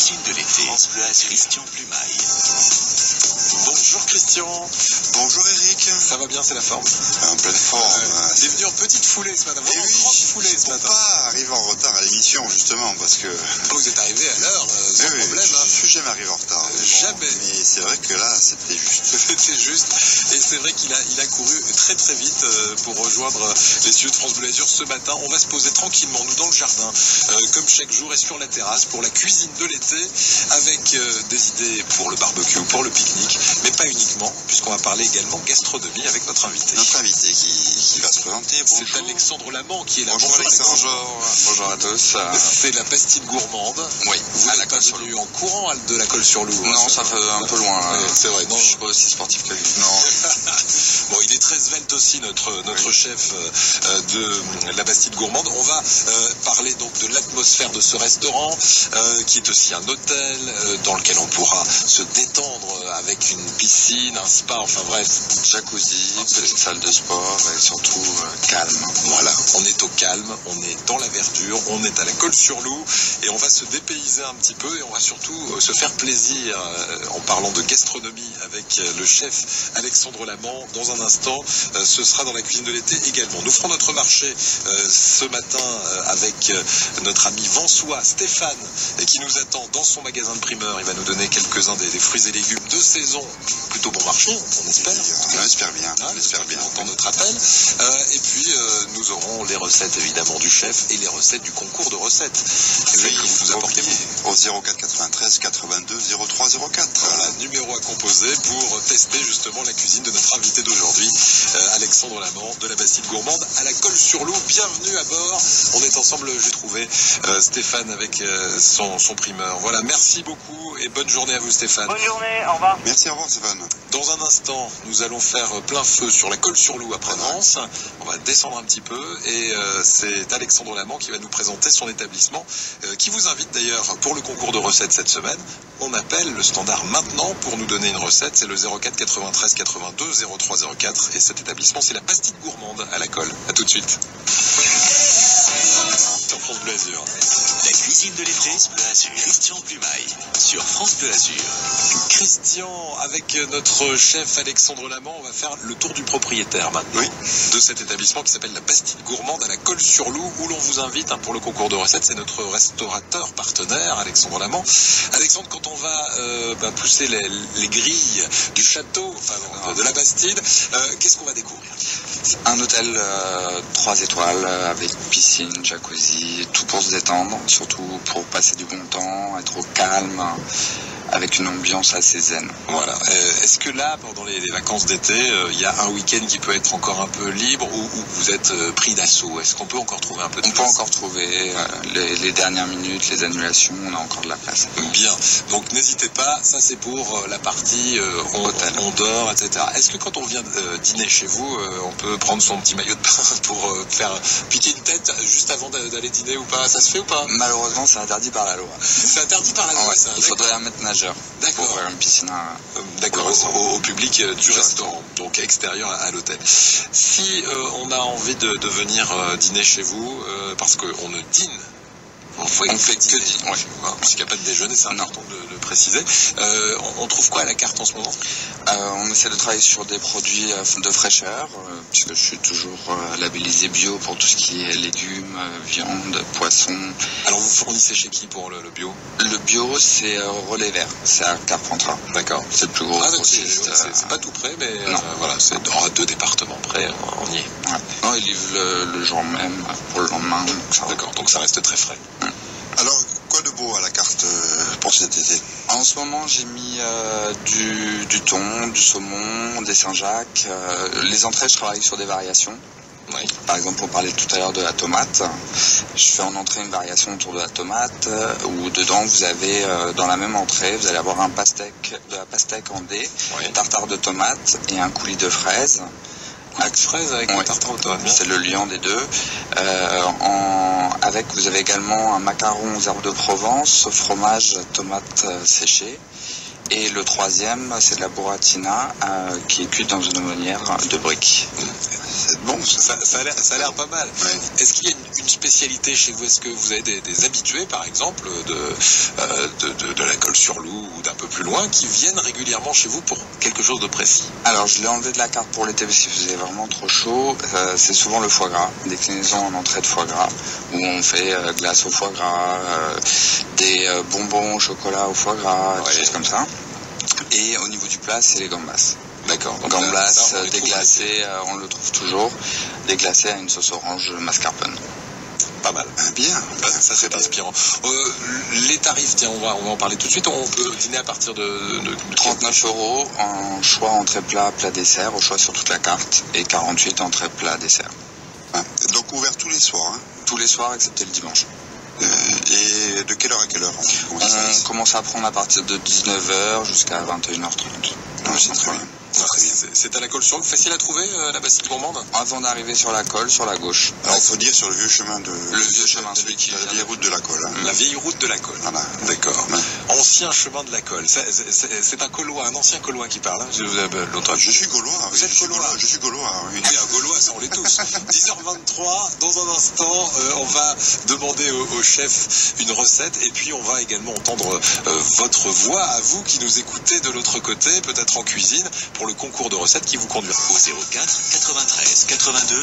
cuisine de l'été. France Bleu Azur, Christian Plumaille. Bonjour Christian. Bonjour Eric. Ça va bien, c'est la forme? En pleine forme. Il est venu en petite foulée ce matin, vraiment grande foulée ce matin. Pas arriver en retard à l'émission justement parce que... Vous êtes arrivé à l'heure, sans problème. Je suis jamais arrivé en retard. Jamais. Mais c'est vrai que là, c'était juste. C'était juste. Et c'est vrai qu'il a couru très très vite pour rejoindre les studios de France Bleu Azur ce matin. On va se poser tranquillement, nous, dans le jardin, comme chaque jour, et sur la terrasse pour la cuisine de l'été, avec des idées pour le barbecue, pour le pique-nique, mais pas uniquement, puisqu'on va parler également gastronomie avec notre invité. Notre invité qui va se présenter. Bonjour. C'est Alexandre Lamant qui est là. Bonjour Alexandre. Bonjour à tous. C'est la pastille gourmande. Oui, vous n'êtes pas venu en courant de la Colle-sur-Loup. Non, ça fait un peu loin. C'est vrai. Non, je suis pas aussi sportif que lui. Non. Bon, il est très svelte aussi, notre chef de la Bastide Gourmande. On va parler donc de l'atmosphère de ce restaurant, qui est aussi un hôtel dans lequel on pourra se détendre avec une piscine, un spa, enfin bref. Jacuzzi, petite salle de sport et surtout calme. Voilà, on est au calme, on est dans la verdure, on est à la Colle-sur-Loup et on va se dépayser un petit peu et on va surtout se faire plaisir en parlant de gastronomie avec le chef Alexandre Lamant. Dans un instant, ce sera dans la cuisine de l'été également. Nous ferons notre marché ce matin avec notre ami Vansois Stéphane qui nous attend dans son magasin de primeur. Il va nous donner quelques-uns des fruits et légumes de saison. Plutôt bon marché, on espère. On espère bien. On espère bien entendre notre appel. Et puis nous aurons les recettes évidemment du chef et les recettes du concours de recettes. Oui, que vous nous apportez au 04 93 82 03 04. Voilà, numéro à composer pour tester justement la cuisine de notre invité d'aujourd'hui, Alexandre Lamant de la Bastide Gourmande à la Colle-sur-Loup. Bienvenue à bord. On est ensemble, j'ai trouvé Stéphane avec son primeur. Voilà, merci beaucoup et bonne journée à vous Stéphane. Bonne journée, au revoir. Merci, au revoir Stéphane. Dans un instant, nous allons faire plein feu sur la Colle-sur-Loup après Nantes. On va descendre un petit peu et c'est Alexandre Lamant qui va nous présenter son établissement qui vous invite d'ailleurs pour le concours de recettes cette semaine. On appelle le standard maintenant pour nous donner une recette. C'est le 04 93 82 03 04 et cet établissement c'est la Bastide Gourmande à la Colle. À tout de suite. Sur France Bleu Azur. La cuisine de l'été, France Bleu Azur, Christian Plumaille sur France Bleu Azur. Christian, avec notre chef Alexandre Lamant, on va faire le tour du propriétaire maintenant de cet établissement qui s'appelle la Bastide Gourmande à la Colle-sur-Loup où l'on vous invite pour le concours de recettes. C'est notre restaurateur partenaire Alexandre Lamant. Alexandre, quand on va pousser les grilles du château, enfin de la Bastide, qu'est-ce qu'on va découvrir? Un hôtel 3 étoiles avec piscine, jacuzzi, tout pour se détendre, surtout pour passer du bon temps, être au calme, avec une ambiance assez zen. Voilà. Est-ce que là, pendant les vacances d'été, il y a un week-end qui peut être encore un peu libre ou vous êtes pris d'assaut? Est-ce qu'on peut encore trouver un peu de place? On peut encore trouver les dernières minutes, les annulations, on a encore de la place. Bien. Donc n'hésitez pas, ça c'est pour la partie on dort, etc. Est-ce que quand on vient dîner chez vous, on peut prendre son petit maillot de bain pour faire piquer une tête juste avant d'aller dîner ou pas? Ça se fait ou pas? Malheureusement, c'est interdit par la loi. C'est interdit par la loi, ça? Il faudrait un maître nageur. D'accord. Pour une piscine au public du restaurant, donc extérieur à l'hôtel. Si on a envie de venir dîner chez vous, parce qu'on ne dîne, on fait que dîner. Ouais. Parce qu'il n'y a pas de déjeuner, c'est important de le préciser. On trouve quoi à la carte en ce moment? On essaie de travailler sur des produits de fraîcheur, puisque je suis toujours labellisé bio pour tout ce qui est légumes, viande, poisson. Alors vous fournissez chez qui pour le bio? Le bio, c'est Relais Vert, c'est à Carpentras. D'accord. C'est le plus gros grossiste. C'est pas tout près, mais voilà, c'est à 2 départements près, on y est. Ouais. Non, ils livrent le jour même, pour le lendemain. D'accord, donc ça reste très frais. Alors, quoi de beau à la carte pour cet été? En ce moment, j'ai mis du thon, du saumon, des Saint-Jacques. Les entrées, je travaille sur des variations. Oui. Par exemple, on parlait tout à l'heure de la tomate. Je fais en entrée une variation autour de la tomate où dedans, vous avez, dans la même entrée, vous allez avoir de la pastèque en dés, tartare de tomate et un coulis de fraises. Fraise avec un tartare aux tomates. C'est le liant des deux. Vous avez également un macaron aux herbes de Provence, fromage, tomate séchée. Et le troisième, c'est de la burratina qui est cuite dans une aumônière de briques. C'est bon, ça a l'air pas mal. Ouais. Est-ce qu'il y a une une spécialité chez vous? Est-ce que vous avez des habitués, par exemple, de la Colle-sur-Loup ou d'un peu plus loin, qui viennent régulièrement chez vous pour quelque chose de précis? Alors, je l'ai enlevé de la carte pour l'été parce qu'il faisait vraiment trop chaud. C'est souvent le foie gras, déclinaison en entrée de foie gras, où on fait glace au foie gras, des bonbons au chocolat au foie gras, des choses comme ça. Et au niveau du plat, c'est les gambas. D'accord. Gambas déglacées, on le trouve toujours, déglacées à une sauce orange mascarpone. Pas mal. Bien. Ça c'est inspirant. Les tarifs, tiens, on va en parler tout de suite. On peut dîner à partir de 39 € en choix entrée plat, plat dessert, au choix sur toute la carte, et 48 entrée plat dessert. Donc ouvert tous les soirs, hein. Tous les soirs excepté le dimanche. Et de quelle heure à quelle heure on commence à prendre à partir de 19 h jusqu'à 21 h 30. C'est très bien. C'est à la Colle-sur-Loup, facile à trouver, la Bastide Gourmande? Avant d'arriver sur la Colle, sur la gauche. Alors il faut dire sur le vieux chemin de... Le vieux chemin, celui qui... La vieille route de la Colle. Hein. La vieille route de la Colle. Voilà. D'accord. Ouais. Ancien chemin de la Colle. C'est un Gaulois, un ancien Gaulois qui parle. Hein. Je suis Gaulois. Vous êtes Gaulois? Je suis Gaulois, oui. Oui, un Gaulois, ça on l'est tous. 10h23, dans un instant, on va demander au chef une recette et puis on va également entendre votre voix à vous qui nous écoutez de l'autre côté, peut-être en cuisine, pour le concours de recettes qui vous conduira au 04 93 82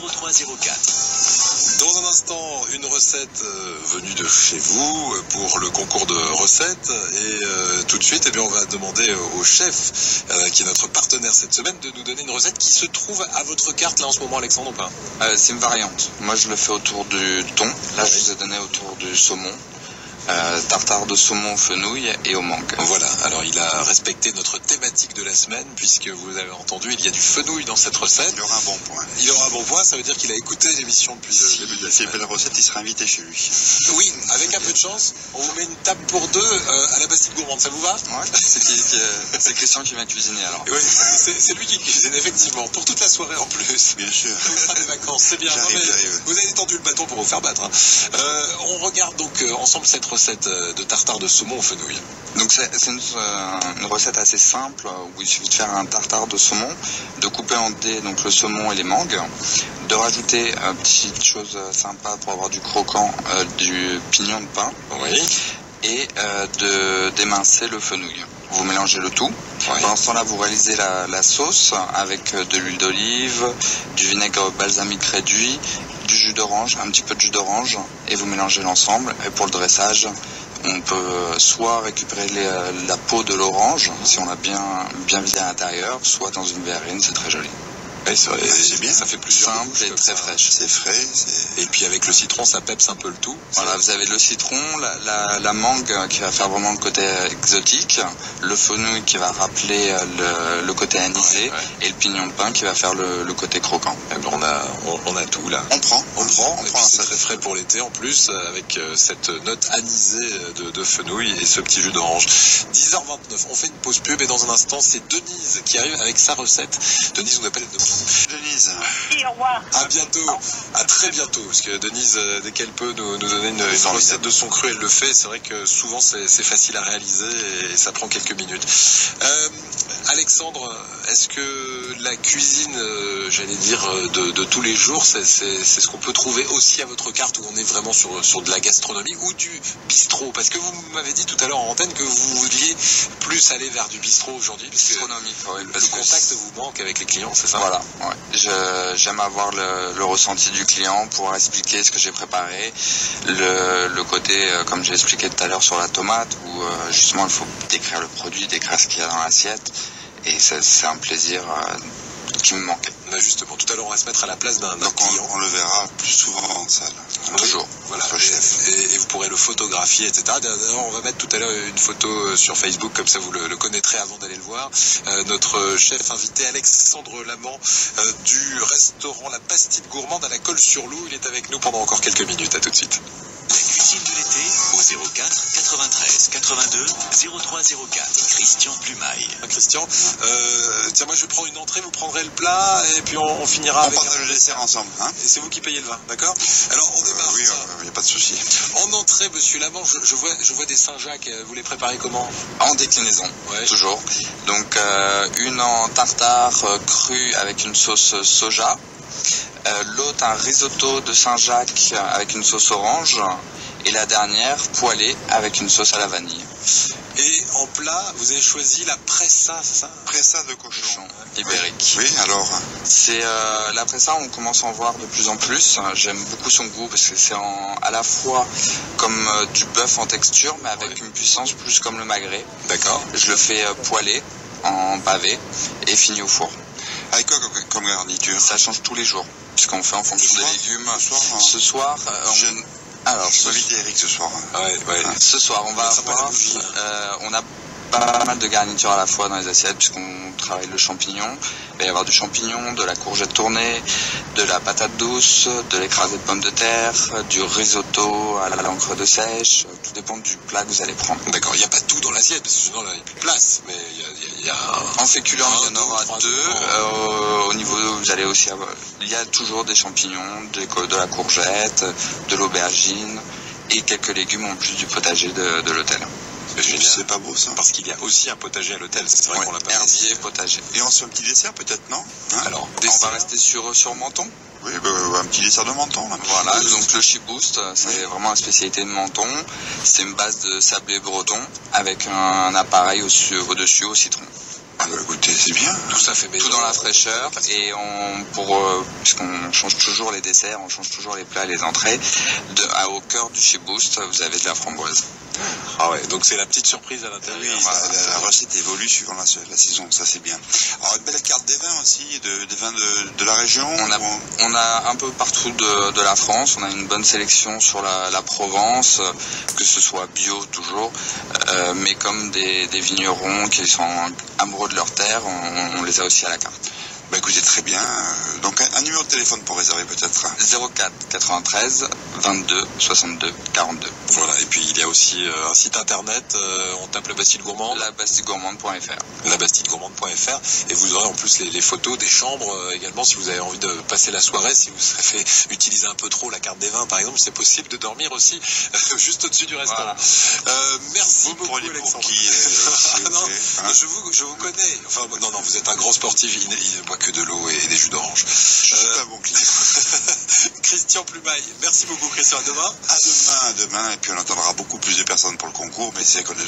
03 04. Dans un instant, une recette venue de chez vous pour le concours de recettes et tout de suite, eh bien, on va demander au chef qui est notre partenaire cette semaine de nous donner une recette qui se trouve à votre carte là en ce moment, Alexandre, ou pas? C'est une variante. Moi, je le fais autour du thon. Là, je vous ai donné autour du saumon. Tartare de saumon, fenouil et au mangue. Voilà, alors il a respecté notre thématique de la semaine puisque vous avez entendu, il y a du fenouil dans cette recette. Il aura un bon point. Il aura un bon point, ça veut dire qu'il a écouté l'émission depuis le début de la semaine. S'il fait la recette, il sera invité chez lui. Oui, avec un peu de chance, on vous met une table pour deux à la Bastide Gourmande, ça vous va? Ouais, c'est Christian qui vient cuisiner alors. Oui, c'est lui qui cuisine, effectivement, pour toute la soirée en plus. Bien sûr. On fera des vacances, c'est bien. J'arrive. Vous avez tendu le bâton pour vous faire battre. Hein. On regarde donc ensemble cette recette de tartare de saumon au fenouil. Donc c'est une recette assez simple où il suffit de faire un tartare de saumon, de couper en dés donc le saumon et les mangues, de rajouter petite chose sympa pour avoir du croquant, du pignon de pain, oui, et d'émincer le fenouil. Vous mélangez le tout. Oui. Pendant ce temps-là, vous réalisez la sauce avec de l'huile d'olive, du vinaigre balsamique réduit, du jus d'orange, un petit peu de jus d'orange, et vous mélangez l'ensemble. Et pour le dressage, on peut soit récupérer la peau de l'orange, si on l'a bien vidé à l'intérieur, soit dans une verrine, c'est très joli. Oui, c'est bien, ça fait plus simple et très fraîche. C'est frais. Et puis avec le citron, ça pepse un peu le tout. Voilà, vous avez le citron, la mangue qui va faire vraiment le côté exotique, le fenouil qui va rappeler le côté anisé, et le pignon de pain qui va faire le côté croquant. Et ben on a tout là. On prend. C'est très frais pour l'été en plus, avec cette note anisée de fenouil et ce petit jus d'orange. 10h29, on fait une pause pub et dans un instant, c'est Denise qui arrive avec sa recette. Denise, on appelle Denise. Oui, au revoir. À bientôt, à très bientôt, parce que Denise, dès qu'elle peut nous donner une recette de son cru, elle le fait. C'est vrai que souvent c'est facile à réaliser et ça prend quelques minutes. Alexandre, est-ce que la cuisine, j'allais dire, de tous les jours, c'est ce qu'on peut trouver aussi à votre carte où on est vraiment sur de la gastronomie ou du bistrot? Parce que vous m'avez dit tout à l'heure en antenne que vous vouliez plus aller vers du bistrot aujourd'hui, parce que le contact vous manque avec les clients, c'est ça? Voilà, ouais. J'aime avoir le ressenti du client, pouvoir expliquer ce que j'ai préparé, le côté, comme j'ai expliqué tout à l'heure sur la tomate, où justement il faut décrire le produit, décrire ce qu'il y a dans l'assiette, et c'est un plaisir qui me manquait. Là justement, tout à l'heure on va se mettre à la place d'un client. On le verra plus souvent en salle. Toujours. Voilà, et vous pourrez le photographier, etc. D'ailleurs, on va mettre tout à l'heure une photo sur Facebook, comme ça vous le connaîtrez avant d'aller le voir. Notre chef invité Alexandre Lamant du restaurant La Bastide Gourmande à la Colle-sur-Loup, il est avec nous pendant encore quelques minutes. À tout de suite. La cuisine de l'été au 04 93 82 03 04. Christian Plumaille. Christian, tiens, moi je prends une entrée, vous prendrez le plat et puis on finira avec le dessert ensemble. Hein, et c'est vous qui payez le vin, d'accord? Alors on démarre. Oui, il n'y a pas de souci. En entrée, monsieur Lamant, je vois des Saint-Jacques. Vous les préparez comment? En déclinaison, ouais. Toujours. Donc une en tartare cru avec une sauce soja. L'autre, un risotto de Saint-Jacques avec une sauce orange. Et la dernière, poêlée avec une sauce à la vanille. Et en plat, vous avez choisi la pressa, c'est ça? Pressa de cochon. Ibérique. Oui, alors. C'est la pressa, on commence à en voir de plus en plus. J'aime beaucoup son goût parce que c'est à la fois comme du bœuf en texture, mais avec une puissance plus comme le magret. D'accord. Je le fais poêler en pavé et fini au four. Avec quoi comme garniture? Ça change tous les jours, puisqu'on fait en fonction des légumes. Ce soir, alors, je vais inviter Eric ce soir. Ouais. Ce soir, on va avoir, on a pas mal de garnitures à la fois dans les assiettes, puisqu'on travaille le champignon. Il va y avoir du champignon, de la courgette tournée, de la patate douce, de l'écrasé de pommes de terre, du risotto à l'encre de sèche. Tout dépend du plat que vous allez prendre. D'accord, il n'y a pas tout dans l'assiette, parce que sinon là, il n'y a plus de place. Mais il y a en féculent, il y en aura deux. Au niveau, vous allez aussi avoir, il y a toujours des champignons, de la courgette, de l'aubergine et quelques légumes en plus du potager de l'hôtel. C'est pas beau ça. Parce qu'il y a aussi un potager à l'hôtel, c'est vrai qu'on l'a pas dit. Herbier, potager. Et on se fait un petit dessert peut-être, non? Alors, on va rester sur Menton. Oui, un petit dessert de Menton. Là. Voilà, donc le Chiboost, c'est vraiment la spécialité de Menton. C'est une base de sablé breton avec un appareil au-dessus au citron. Ah bah écoutez, c'est bien. Tout ça fait maison. Tout dans la fraîcheur. Et puisqu'on change toujours les desserts, on change toujours les plats et les entrées, au cœur du Chiboost, vous avez de la framboise. Ah ouais, donc c'est la petite surprise à l'intérieur. Oui, la recette évolue suivant la saison, ça c'est bien. Alors une belle carte des vins aussi, des vins de la région. On a un peu partout de la France, on a une bonne sélection sur la Provence, que ce soit bio toujours, mais comme des vignerons qui sont amoureux de leur terre, on les a aussi à la carte. Bah écoutez, très bien. Donc un numéro de téléphone pour réserver peut-être. 04 93 22 62 42. Voilà, et puis il y a aussi un site internet, on tape la Bastide Gourmande. Labastidegourmande.fr. Labastidegourmande.fr. Et vous aurez en plus les photos des chambres également si vous avez envie de passer la soirée, si vous serez fait utiliser un peu trop la carte des vins par exemple, c'est possible de dormir aussi juste au-dessus du restaurant. Voilà. Merci beaucoup Alexandre. Je vous connais. Enfin non, vous êtes un grand sportif, il ne boit que de l'eau et des jus d'orange. Je suis un bon client. Christian Plumaille, merci beaucoup Christian, à demain. À demain, et puis on attendra beaucoup plus de personnes pour le concours, mais c'est qu'on